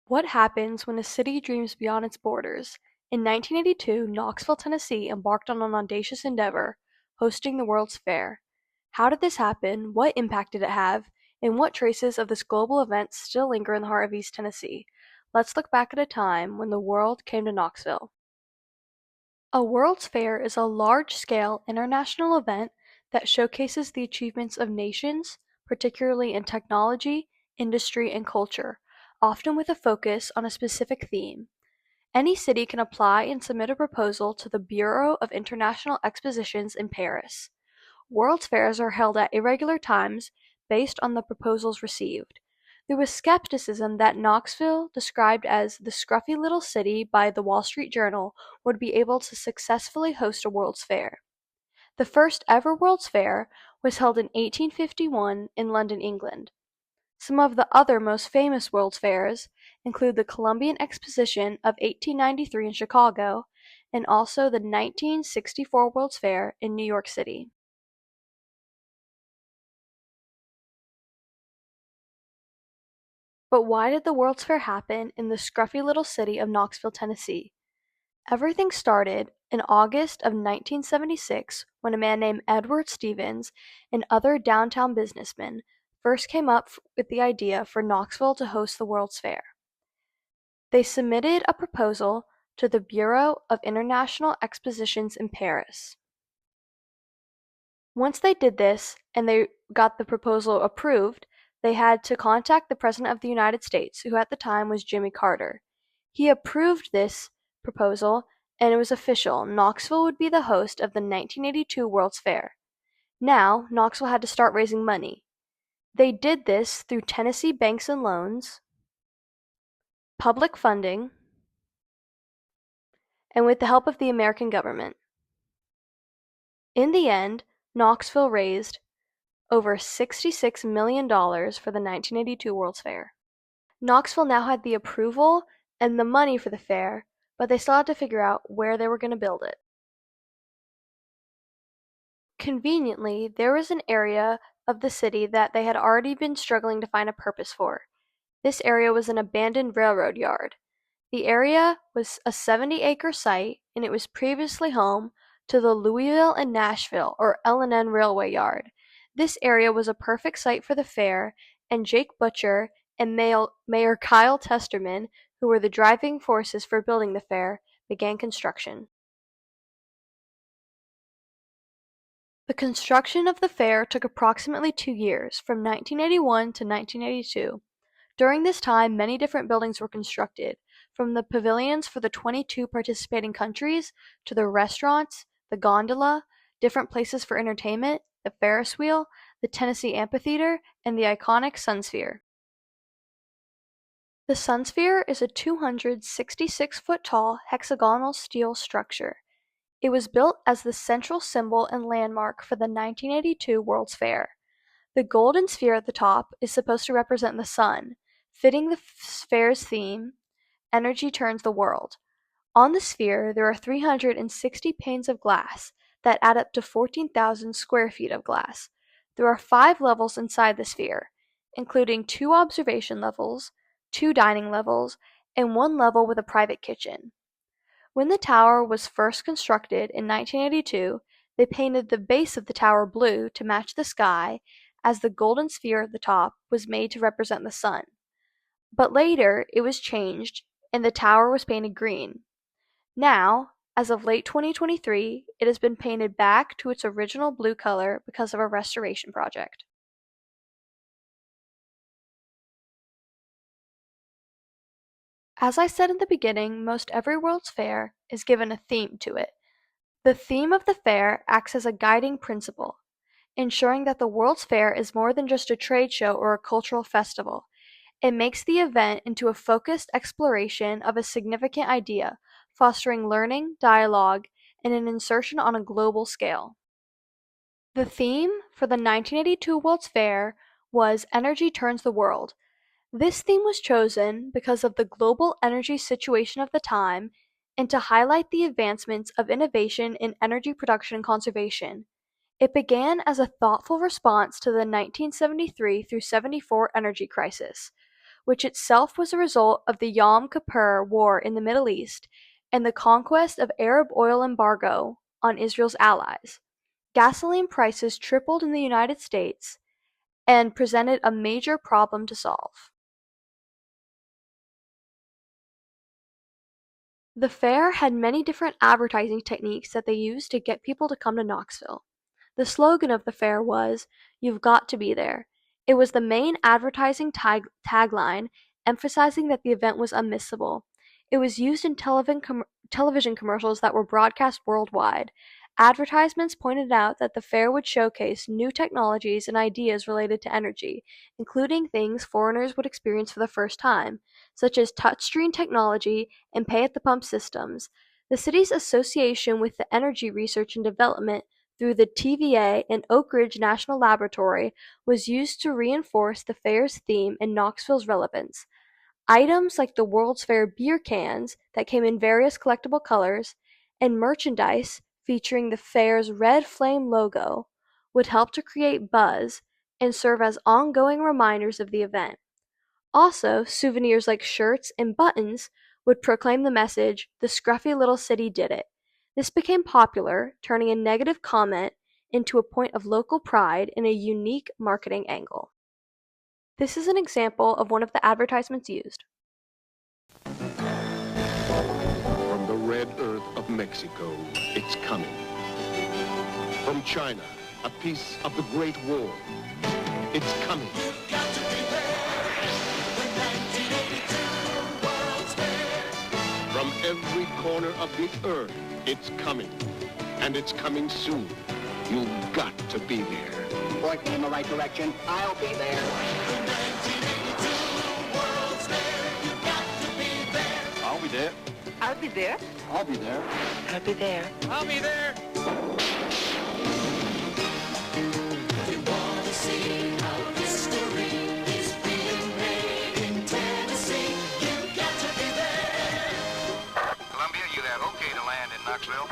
What happens when a city dreams beyond its borders? In 1982, Knoxville, Tennessee embarked on an audacious endeavor, hosting the World's Fair. How did this happen? What impact did it have? And what traces of this global event still linger in the heart of East Tennessee? Let's look back at a time when the world came to Knoxville. A World's Fair is a large-scale international event that showcases the achievements of nations, particularly in technology, industry, and culture, often with a focus on a specific theme. Any city can apply and submit a proposal to the Bureau of International Expositions in Paris. World's fairs are held at irregular times based on the proposals received. There was skepticism that Knoxville, described as the scruffy little city by the Wall Street Journal, would be able to successfully host a World's Fair. The first ever World's Fair was held in 1851 in London, England. Some of the other most famous World's Fairs include the Columbian Exposition of 1893 in Chicago and also the 1964 World's Fair in New York City. But why did the World's Fair happen in the scruffy little city of Knoxville, Tennessee? Everything started in August of 1976 when a man named Edward Stevens and other downtown businessmen first came up with the idea for Knoxville to host the World's Fair. They submitted a proposal to the Bureau of International Expositions in Paris. Once they did this and they got the proposal approved, they had to contact the President of the United States, who at the time was Jimmy Carter. He approved this proposal, and it was official. Knoxville would be the host of the 1982 World's Fair. Now, Knoxville had to start raising money. They did this through Tennessee banks and loans, public funding, and with the help of the American government. In the end, Knoxville raised over $66 million for the 1982 World's Fair. Knoxville now had the approval and the money for the fair, but they still had to figure out where they were going to build it. Conveniently, there was an area of the city that they had already been struggling to find a purpose for. This area was an abandoned railroad yard. The area was a 70-acre site, and it was previously home to the Louisville and Nashville, or L&N Railway Yard. This area was a perfect site for the fair, and Jake Butcher and Mayor Kyle Testerman, who were the driving forces for building the fair, began construction. The construction of the fair took approximately 2 years, from 1981 to 1982. During this time, many different buildings were constructed, from the pavilions for the 22 participating countries to the restaurants, the gondola, different places for entertainment, the Ferris wheel, the Tennessee Amphitheater, and the iconic Sunsphere. The Sunsphere is a 266-foot-tall hexagonal steel structure. It was built as the central symbol and landmark for the 1982 World's Fair. The golden sphere at the top is supposed to represent the sun, fitting the fair's theme, Energy Turns the World. On the sphere, there are 360 panes of glass that add up to 14,000 square feet of glass. There are 5 levels inside the sphere, including 2 observation levels, 2 dining levels, and 1 level with a private kitchen. When the tower was first constructed in 1982, they painted the base of the tower blue to match the sky, as the golden sphere at the top was made to represent the sun. But later, it was changed, and the tower was painted green. Now, as of late 2023, it has been painted back to its original blue color because of a restoration project. As I said in the beginning, most every World's Fair is given a theme to it. The theme of the fair acts as a guiding principle, ensuring that the World's Fair is more than just a trade show or a cultural festival. It makes the event into a focused exploration of a significant idea, fostering learning, dialogue, and an insertion on a global scale. The theme for the 1982 World's Fair was Energy Turns the World. This theme was chosen because of the global energy situation of the time and to highlight the advancements of innovation in energy production and conservation. It began as a thoughtful response to the 1973 through 74 energy crisis, which itself was a result of the Yom Kippur War in the Middle East and the conquest of Arab oil embargo on Israel's allies. Gasoline prices tripled in the United States and presented a major problem to solve. The fair had many different advertising techniques that they used to get people to come to Knoxville. The slogan of the fair was, "You've got to be there." It was the main advertising tagline, emphasizing that the event was unmissable. It was used in television commercials that were broadcast worldwide. Advertisements pointed out that the fair would showcase new technologies and ideas related to energy, including things foreigners would experience for the first time, such as touchscreen technology and pay-at-the-pump systems. The city's association with the energy research and development through the TVA and Oak Ridge National Laboratory was used to reinforce the fair's theme and Knoxville's relevance. Items like the World's Fair beer cans that came in various collectible colors and merchandise featuring the fair's red flame logo would help to create buzz and serve as ongoing reminders of the event. Also, souvenirs like shirts and buttons would proclaim the message, "The scruffy little city did it." This became popular, turning a negative comment into a point of local pride and a unique marketing angle. This is an example of one of the advertisements used. From the red earth of Mexico, it's coming. From China, a piece of the Great Wall, it's coming. From every corner of the earth, it's coming. And it's coming soon. You've got to be there. Point me in the right direction. I'll be there. The 1982 World's Fair. You've got to be there. I'll be there. I'll be there. I'll be there. I'll be there. I'll be there. You want to see how history is being made in Tennessee. You've got to be there. Columbia, you have okay to land in Knoxville?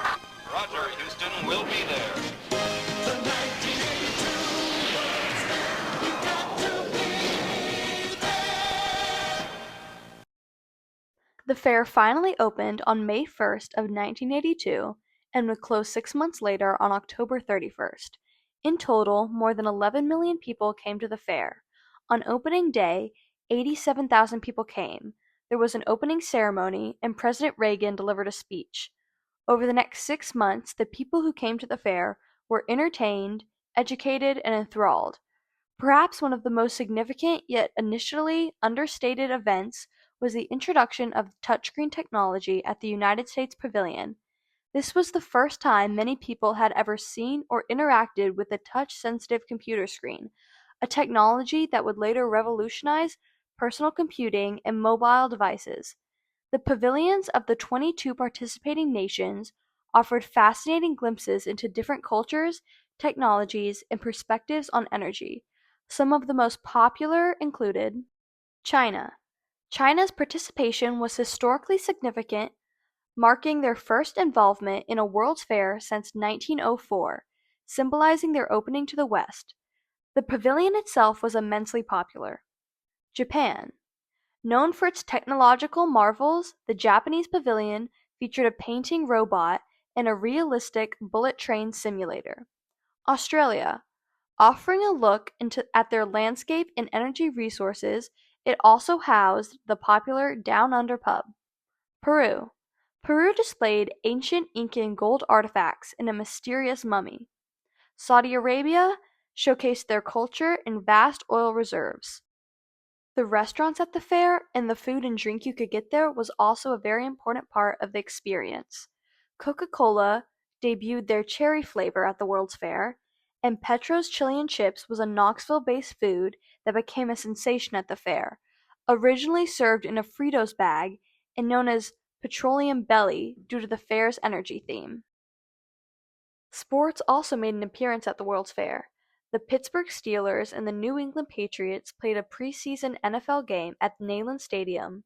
Roger, Houston, we'll be there. The 1982 World's Fair. You've got to be there. The fair finally opened on May 1st of 1982 and would close 6 months later on October 31st. In total, more than 11 million people came to the fair. On opening day, 87,000 people came. There was an opening ceremony, and President Reagan delivered a speech. Over the next 6 months, the people who came to the fair were entertained, educated, and enthralled. Perhaps one of the most significant yet initially understated events was the introduction of touchscreen technology at the United States Pavilion. This was the first time many people had ever seen or interacted with a touch-sensitive computer screen, a technology that would later revolutionize personal computing and mobile devices. The pavilions of the 22 participating nations offered fascinating glimpses into different cultures, technologies, and perspectives on energy. Some of the most popular included China. China's participation was historically significant, marking their first involvement in a World's Fair since 1904, symbolizing their opening to the West. The pavilion itself was immensely popular. Japan. Known for its technological marvels, the Japanese pavilion featured a painting robot and a realistic bullet train simulator. Australia. Offering a look at their landscape and energy resources, it also housed the popular Down Under pub. Peru. Peru displayed ancient Incan gold artifacts and a mysterious mummy. Saudi Arabia showcased their culture and vast oil reserves. The restaurants at the fair and the food and drink you could get there was also a very important part of the experience. Coca-Cola debuted their cherry flavor at the World's Fair, and Petro's Chili and Chips was a Knoxville-based food that became a sensation at the fair. Originally served in a Fritos bag and known as Petroleum Belly due to the fair's energy theme. Sports also made an appearance at the World's Fair. The Pittsburgh Steelers and the New England Patriots played a preseason NFL game at Neyland Stadium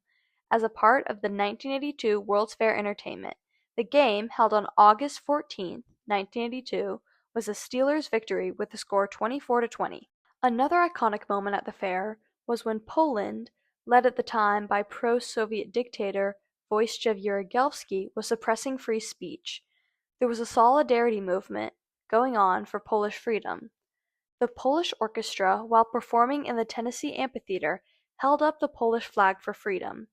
as a part of the 1982 World's Fair entertainment. The game, held on August 14, 1982, was a Steelers victory with the score 24-20. Another iconic moment at the fair was when Poland led at the time by pro-Soviet dictator Wojciech Jaruzelski, was suppressing free speech. There was a solidarity movement going on for Polish freedom. The Polish orchestra, while performing in the Tennessee amphitheater, held up the Polish flag for freedom.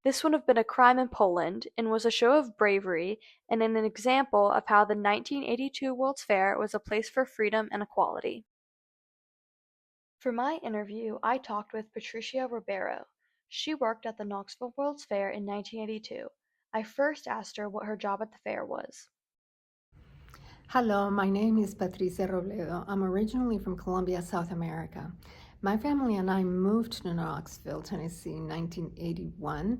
This would have been a crime in Poland and was a show of bravery and an example of how the 1982 World's Fair was a place for freedom and equality. For my interview, I talked with Patricia Ribeiro. She worked at the Knoxville World's Fair in 1982. I first asked her what her job at the fair was. Hello, my name is Patricia Robledo. I'm originally from Colombia, South America. My family and I moved to Knoxville, Tennessee in 1981,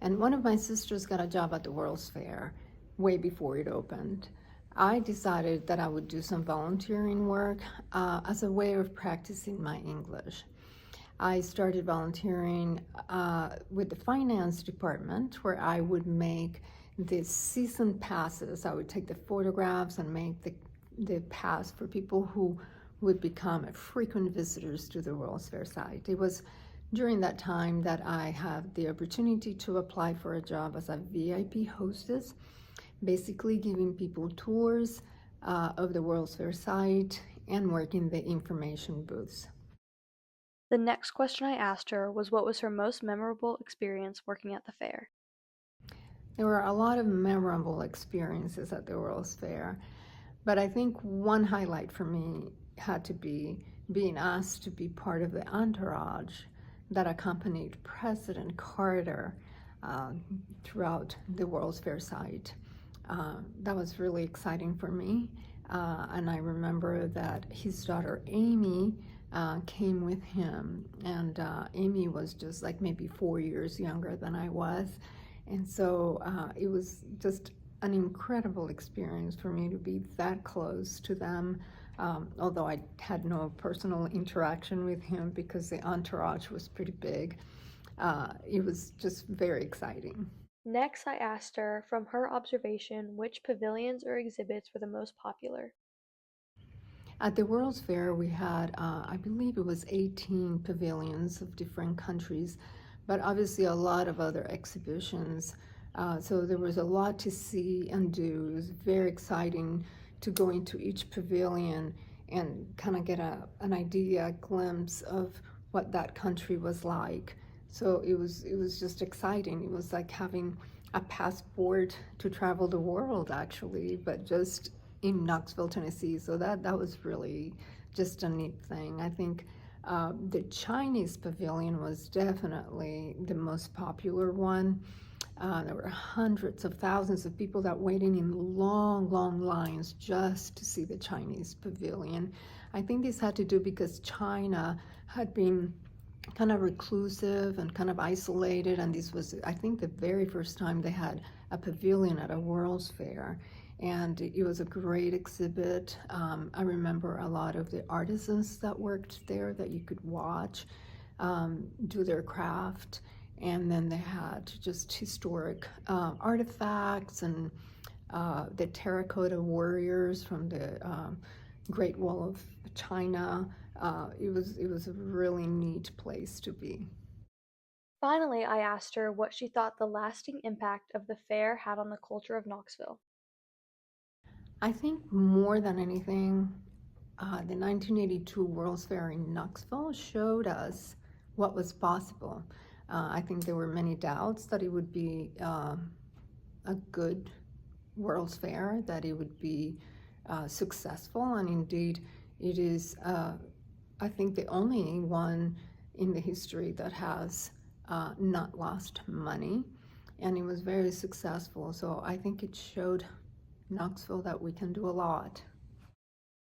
and one of my sisters got a job at the World's Fair way before it opened. I decided that I would do some volunteering work as a way of practicing my English. I started volunteering with the finance department, where I would make the season passes. I would take the photographs and make the pass for people who would become frequent visitors to the World's Fair site. It was during that time that I had the opportunity to apply for a job as a VIP hostess, basically giving people tours of the World's Fair site and working the information booths. The next question I asked her was what was her most memorable experience working at the fair. There were a lot of memorable experiences at the World's Fair, but I think one highlight for me had to be being asked to be part of the entourage that accompanied President Carter throughout the World's Fair site. That was really exciting for me, and I remember that his daughter Amy came with him, and Amy was just like maybe 4 years younger than I was. And so it was just an incredible experience for me to be that close to them, although I had no personal interaction with him because the entourage was pretty big. It was just very exciting. Next, I asked her, from her observation, which pavilions or exhibits were the most popular. At the World's Fair, we had, I believe it was 18 pavilions of different countries, but obviously a lot of other exhibitions. So there was a lot to see and do. It was very exciting to go into each pavilion and kind of get an idea, a glimpse of what that country was like. So it was just exciting. It was like having a passport to travel the world, actually, but just in Knoxville, Tennessee. So that was really just a neat thing. I think the Chinese pavilion was definitely the most popular one. There were hundreds of thousands of people that waiting in long, long lines just to see the Chinese pavilion. I think this had to do because China had been kind of reclusive and kind of isolated, and this was, I think, the very first time they had a pavilion at a World's Fair. And it was a great exhibit. I remember a lot of the artisans that worked there that you could watch do their craft. And then they had just historic artifacts and the terracotta warriors from the Great Wall of China. It was a really neat place to be. Finally, I asked her what she thought the lasting impact of the fair had on the culture of Knoxville. I think more than anything, the 1982 World's Fair in Knoxville showed us what was possible. I think there were many doubts that it would be a good World's Fair, that it would be successful, and indeed it is, I think, the only one in the history that has not lost money, and it was very successful. So I think it showed Knoxville that we can do a lot.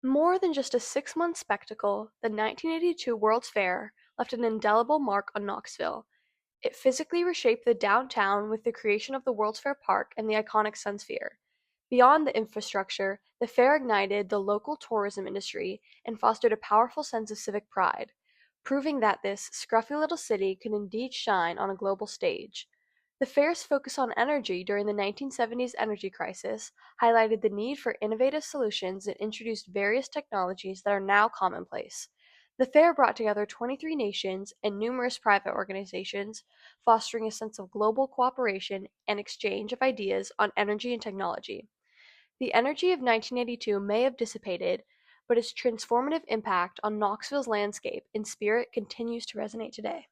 More than just a 6-month spectacle, the 1982 World's Fair left an indelible mark on Knoxville. It physically reshaped the downtown with the creation of the World's Fair Park and the iconic Sun Sphere. Beyond the infrastructure, the fair ignited the local tourism industry and fostered a powerful sense of civic pride, proving that this scruffy little city could indeed shine on a global stage. The fair's focus on energy during the 1970s energy crisis highlighted the need for innovative solutions and introduced various technologies that are now commonplace. The fair brought together 23 nations and numerous private organizations, fostering a sense of global cooperation and exchange of ideas on energy and technology. The energy of 1982 may have dissipated, but its transformative impact on Knoxville's landscape and spirit continues to resonate today.